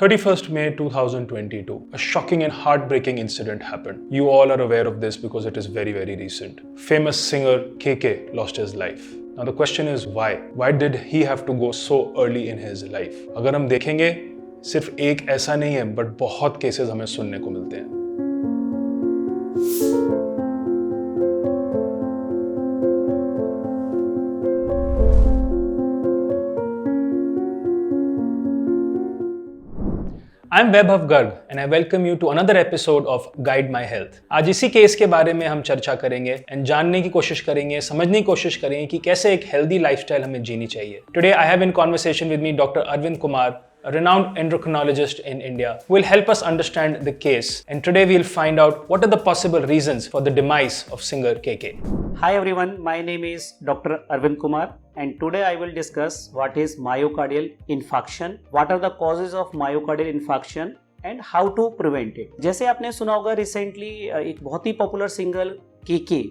31st May 2022, a shocking and heartbreaking incident happened. You all are aware of this because it is very, very recent. Famous singer KK lost his life. Now the question is why? Why did he have to go so early in his life? अगर हम देखेंगे सिर्फ एक ऐसा नहीं है, but बहुत cases हमें सुनने को मिलते हैं. I'm Vaibhav Garg and I welcome you to another episode of Guide My Health. आज इसी केस के बारे में हम चर्चा करेंगे एंड जानने की कोशिश करेंगे, समझने की कोशिश करेंगे कि कैसे एक हेल्दी लाइफस्टाइल हमें जीनी चाहिए. Today I have in conversation with me Dr. Arvind Kumar, a renowned endocrinologist in India, who will help us understand the case. And today we'll find out what are the possible reasons for the demise of singer KK. Hi everyone, my name is Dr. Arvind Kumar and today I will discuss what is myocardial infarction, what are the causes of myocardial infarction and how to prevent it. जैसे आपने सुना होगा recently एक बहुत ही popular singer KK,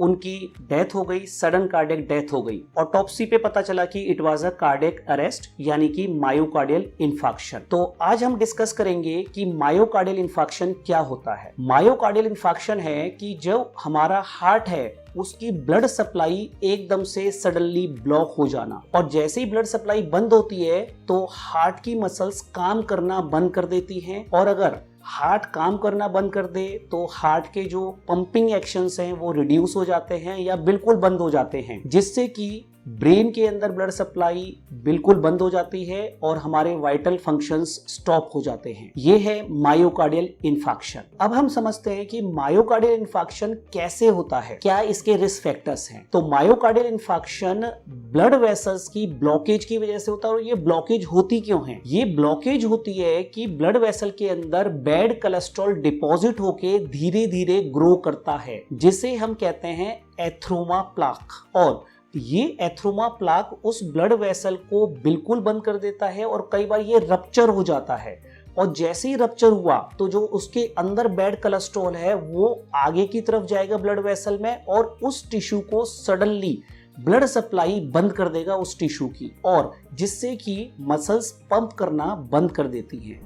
उनकी death हो गई, sudden cardiac death हो गई. ऑटोप्सी पे पता चला कि it was a cardiac arrest यानी कि मायोकार्डियल इंफार्क्शन. तो आज हम डिस्कस करेंगे कि मायोकार्डियल इंफार्क्शन क्या होता है. मायोकार्डियल इंफार्क्शन है कि जो हमारा हार्ट है उसकी ब्लड सप्लाई एकदम से सडनली ब्लॉक हो जाना, और जैसे ही ब्लड सप्लाई बंद होती है तो हार्ट की मसल्स काम करना बंद कर देती हैं, और अगर हार्ट काम करना बंद कर दे तो हार्ट के जो पंपिंग एक्शंस हैं वो रिड्यूस हो जाते हैं या बिल्कुल बंद हो जाते हैं, जिससे कि ब्रेन के अंदर ब्लड सप्लाई बिल्कुल बंद हो जाती है और हमारे वाइटल फंक्शंस स्टॉप हो जाते हैं. ये है मायोकार्डियल इंफार्क्शन. अब हम समझते हैं कि मायोकार्डियल इंफार्क्शन कैसे होता है, क्या इसके रिस्क फैक्टर्स हैं. तो मायोकार्डियल इंफार्क्शन ब्लड वेसल्स की ब्लॉकेज की वजह से होता है. और ये ब्लॉकेज होती क्यों है? ये ब्लॉकेज होती है कि ब्लड वेसल के अंदर बैड कोलेस्ट्रॉल डिपॉजिट होके धीरे धीरे ग्रो करता है, जिसे हम कहते हैं एथ्रोमा प्लाक. और ये एथ्रोमा प्लाक उस ब्लड वेसल को बिल्कुल बंद कर देता है और कई बार ये रप्चर हो जाता है. और जैसे ही रप्चर हुआ तो जो उसके अंदर बैड कोलेस्ट्रॉल है वो आगे की तरफ जाएगा ब्लड वेसल में और उस टिश्यू को सडनली ब्लड सप्लाई बंद कर देगा उस टिश्यू की, और जिससे कि मसल्स पंप करना बंद कर देती हैं.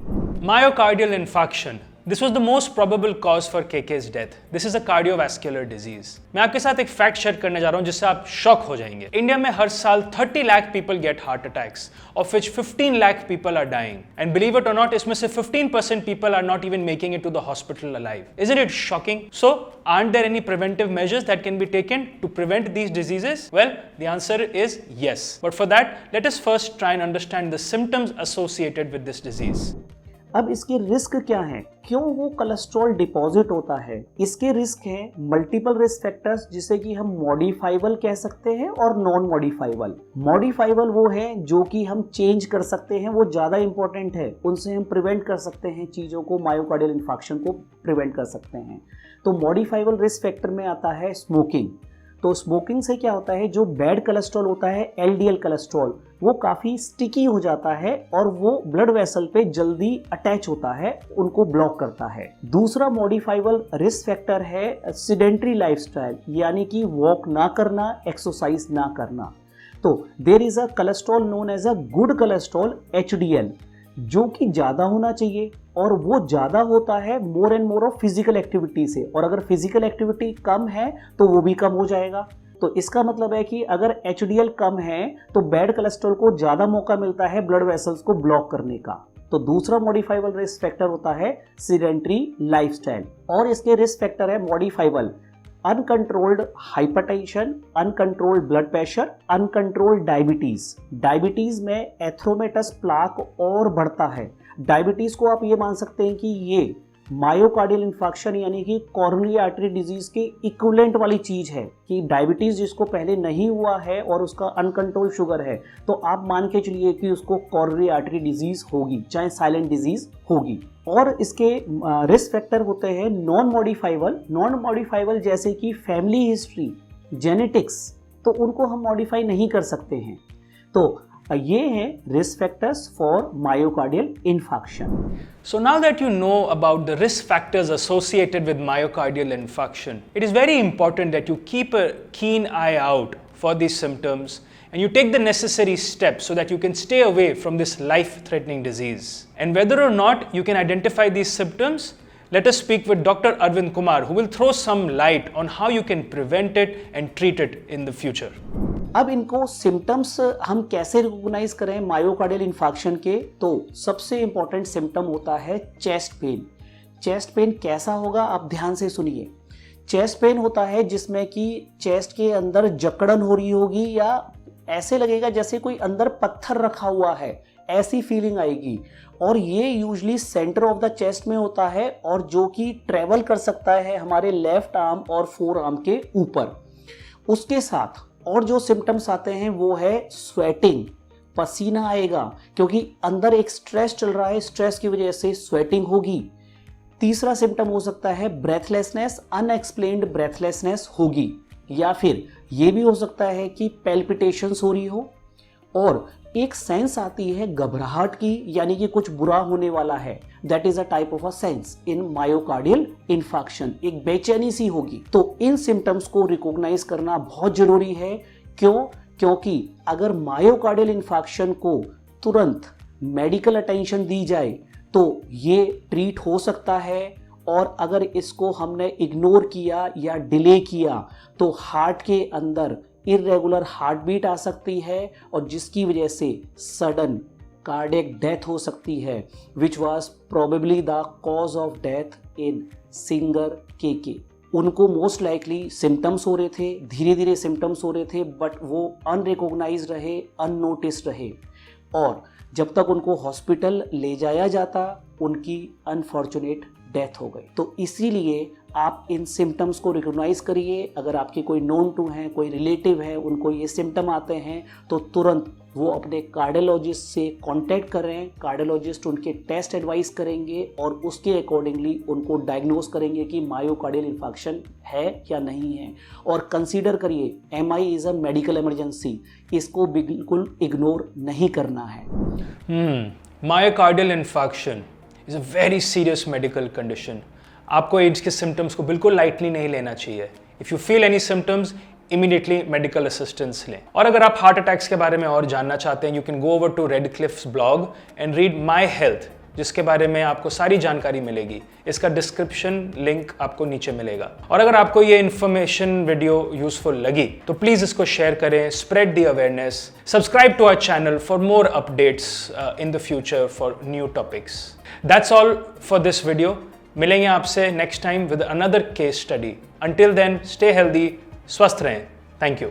Myocardial infarction. This was the most probable cause for KK's death. This is a cardiovascular disease. मैं आपके साथ एक फैक्ट शेयर करने जा रहा हूँ जिससे आप शॉक हो जाएंगे. इंडिया में हर साल 30 lakh people get heart attacks, of which 15 lakh people are dying. And believe it or not, इसमें से 15% people are not even making it to the hospital alive. Isn't it shocking? So, aren't there any preventive measures that can be taken to prevent these diseases? Well, the answer is yes. But for that, let us first try and understand the symptoms associated with this disease. अब इसके risk क्या हैं? क्यों वो cholesterol deposit होता है? इसके risk हैं मल्टीपल रिस्क फैक्टर्स, जिसे कि हम मॉडिफाइबल कह सकते हैं और नॉन मॉडिफाइबल. मॉडिफाइबल वो है जो कि हम चेंज कर सकते हैं, वो ज़्यादा इंपॉर्टेंट है. उनसे हम प्रिवेंट कर सकते हैं चीज़ों को, मायोकार्डियल इंफार्क्शन को प्रिवेंट कर सकते हैं. तो मॉडिफाइबल रिस्क फैक्टर में आता है स्मोकिंग. तो स्मोकिंग से क्या होता है, जो बैड कोलेस्ट्रॉल होता है एलडीएल कोलेस्ट्रॉल, वो काफ़ी स्टिकी हो जाता है और वो ब्लड वेसल पे जल्दी अटैच होता है, उनको ब्लॉक करता है. दूसरा मॉडिफाइबल रिस्क फैक्टर है सेडेंटरी लाइफस्टाइल, यानी कि वॉक ना करना, एक्सरसाइज ना करना. So there is a cholesterol known as a good cholesterol HDL, जो कि ज़्यादा होना चाहिए, और वो ज़्यादा होता है more and more of physical activity से. और अगर फिजिकल एक्टिविटी कम है तो वो भी कम हो जाएगा. तो इसका मतलब है कि अगर एचडीएल कम है तो बैड कोलेस्ट्रॉल को ज़्यादा मौका मिलता है ब्लड वेसल्स को ब्लॉक करने का. तो दूसरा मॉडिफाइबल रिस्क फैक्टर होता है सेडेंटरी लाइफस्टाइल. और इसके रिस्क फैक्टर है modifiable uncontrolled hypertension, uncontrolled blood pressure, uncontrolled diabetes. Diabetes में एथ्रोमेटस प्लाक और बढ़ता है. डायबिटीज को आप ये मान सकते हैं कि ये मायोकार्डियल इंफार्क्शन यानी कि कॉरोनरी आर्टरी डिजीज के इक्विवेलेंट वाली चीज है, कि डायबिटीज जिसको पहले नहीं हुआ है और उसका अनकंट्रोल शुगर है, तो आप मान के चलिए कि उसको कॉरोनरी आर्टरी डिजीज होगी, चाहे साइलेंट डिजीज होगी. और इसके रिस्क फैक्टर होते हैं नॉन मॉडिफाइबल. नॉन मॉडिफाइबल जैसे कि फैमिली हिस्ट्री, जेनेटिक्स, तो उनको हम मॉडिफाई नहीं कर सकते हैं. तो ये हैं risk factors for myocardial infarction. So now that you know about the risk factors associated with myocardial infarction, it is very important that you keep a keen eye out for these symptoms and you take the necessary steps so that you can stay away from this life-threatening disease. And whether or not you can identify these symptoms, let us speak with Dr. Arvind Kumar, who will throw some light on how you can prevent it and treat it in the future. अब इनको symptoms हम कैसे recognise करें myocardial infarction के? तो सबसे important symptom होता है चेस्ट पेन। चेस्ट पेन कैसा होगा, आप ध्यान से सुनिए। चेस्ट पेन होता है जिसमें कि चेस्ट के अंदर जकड़न हो रही होगी या ऐसे लगेगा जैसे कोई अंदर पत्थर रखा हुआ है, ऐसी फीलिंग आएगी। और ये usually centre of the chest में होता है और जो कि ट्रेवल कर सकता है हमारे लेफ्ट आर्म और फोर आर्म के ऊपर। उसके साथ और जो सिम्टम्स आते हैं वो है स्वेटिंग, पसीना आएगा क्योंकि अंदर एक स्ट्रेस चल रहा है, स्ट्रेस की वजह से स्वेटिंग होगी। तीसरा सिम्टम हो सकता है ब्रेथलेसनेस, अनएक्सप्लेन्ड ब्रेथलेसनेस होगी, या फिर ये भी हो सकता है कि पैल्पिटेशंस हो रही हो और एक सेंस आती है घबराहट की, यानी कि कुछ बुरा होने वाला है। That is a type of a sense in myocardial infarction, एक बेचैनी सी होगी। तो इन सिम्टम्स को रिकॉग्नाइज करना बहुत जरूरी है। क्यों? क्योंकि अगर मायोकार्डियल इन्फार्क्शन को तुरंत मेडिकल अटेंशन दी जाए तो ये ट्रीट हो सकता है, और अगर इसको हमने इग्नोर किया या डिले किया तो हार्ट के अंदर इरेगुलर हार्ट बीट आ सकती है और जिसकी वजह से सडन कार्डियक डेथ हो सकती है, which was probably the cause of death in singer KK. उनको मोस्ट लाइकली सिम्टम्स हो रहे थे, धीरे धीरे सिम्टम्स हो रहे थे, बट वो अनरिकॉग्नाइज्ड रहे, अननोटिस्ड रहे, और जब तक उनको हॉस्पिटल ले जाया जाता उनकी अनफॉर्चुनेट डेथ हो गई। तो इसीलिए आप इन सिम्टम्स को रिकॉग्नाइज करिए। अगर आपके कोई नोन टू हैं, कोई रिलेटिव है, उनको ये सिम्टम आते हैं तो तुरंत वो अपने कार्डियोलॉजिस्ट से कांटेक्ट करें। कार्डियोलॉजिस्ट उनके टेस्ट एडवाइस करेंगे और उसके अकॉर्डिंगली उनको डायग्नोज करेंगे कि मायोकार्डियल इन्फार्क्शन है या नहीं है। और कंसीडर करिए MI is a medical emergency, इसको बिल्कुल इग्नोर नहीं करना है। Myocardial infarction is a very serious medical condition. आपको एड्स के सिम्टम्स को बिल्कुल लाइटली नहीं लेना चाहिए। If you feel any symptoms, immediately medical assistance लें। और अगर आप हार्ट अटैक्स के बारे में और जानना चाहते हैं, you can go over to Radcliffe's blog and read my health, जिसके बारे में आपको सारी जानकारी मिलेगी। इसका डिस्क्रिप्शन लिंक आपको नीचे मिलेगा। और अगर आपको ये इन्फॉर्मेशन वीडियो यूजफुल लगी तो प्लीज़ इसको शेयर करें, spread the awareness, subscribe to our channel for more updates in the future for new topics. That's all for this video. मिलेंगे आपसे next time with another case study. Until then stay healthy, स्वस्थ रहें। Thank you.